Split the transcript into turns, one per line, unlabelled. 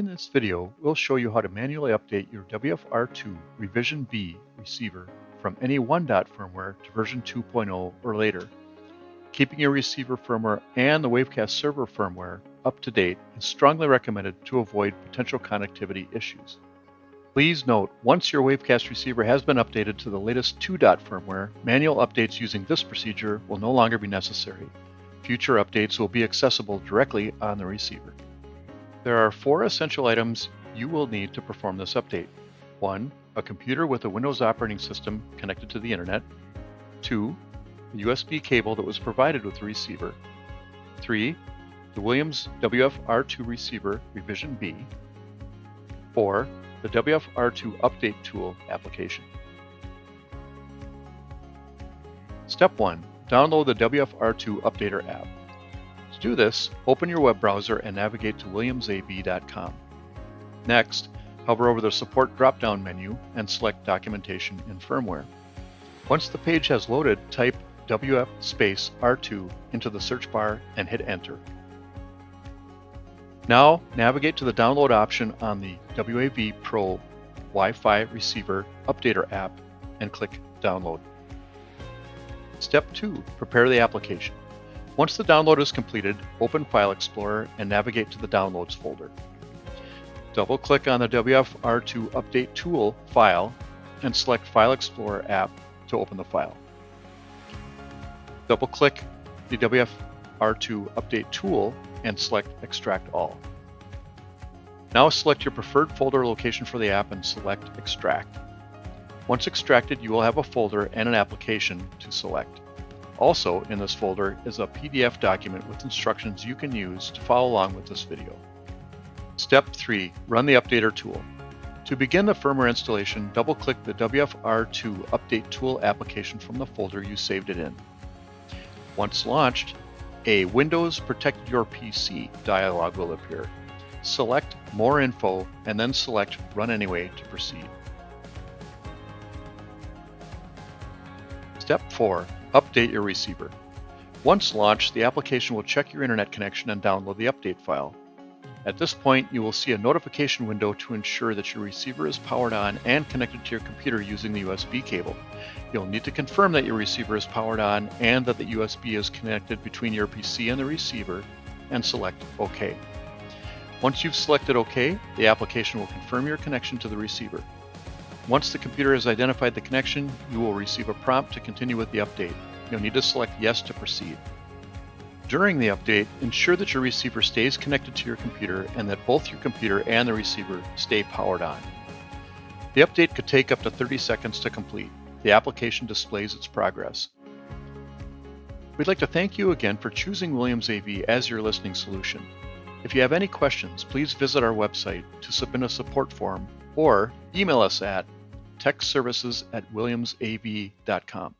In this video, we'll show you how to manually update your WFR2 Revision B receiver from any 1. Firmware to version 2.0 or later. Keeping your receiver firmware and the WaveCAST server firmware up to date is strongly recommended to avoid potential connectivity issues. Please note, once your WaveCAST receiver has been updated to the latest 2. Firmware, manual updates using this procedure will no longer be necessary. Future updates will be accessible directly on the receiver. There are 4 essential items you will need to perform this update. 1. A computer with a Windows operating system connected to the internet. 2. A USB cable that was provided with the receiver. 3. The Williams WFR2 receiver Revision B. 4. The WFR2 Update Tool application. Step 1. Download the WFR2 Updater app. To do this, open your web browser and navigate to williamsav.com. Next, hover over the Support drop-down menu and select Documentation in Firmware. Once the page has loaded, type WF-R2 into the search bar and hit Enter. Now, navigate to the download option on the WAV Pro Wi-Fi Receiver Updater app and click Download. Step 2. Prepare the application. Once the download is completed, open File Explorer and navigate to the Downloads folder. Double-click on the WFR2 Update Tool file and select File Explorer app to open the file. Double-click the WFR2 Update Tool and select Extract All. Now select your preferred folder location for the app and select Extract. Once extracted, you will have a folder and an application to select. Also in this folder is a PDF document with instructions you can use to follow along with this video. Step 3. Run the Updater tool. To begin the firmware installation, double-click the WFR2 Update Tool application from the folder you saved it in. Once launched, a Windows Protect Your PC dialog will appear. Select More Info and then select Run Anyway to proceed. Step 4. Update your receiver. Once launched, the application will check your internet connection and download the update file. At this point, you will see a notification window to ensure that your receiver is powered on and connected to your computer using the USB cable. You'll need to confirm that your receiver is powered on and that the USB is connected between your PC and the receiver, and select OK. Once you've selected OK, the application will confirm your connection to the receiver. Once the computer has identified the connection, you will receive a prompt to continue with the update. You'll need to select Yes to proceed. During the update, ensure that your receiver stays connected to your computer and that both your computer and the receiver stay powered on. The update could take up to 30 seconds to complete. The application displays its progress. We'd like to thank you again for choosing Williams AV as your listening solution. If you have any questions, please visit our website to submit a support form or email us at techservices@williamsav.com.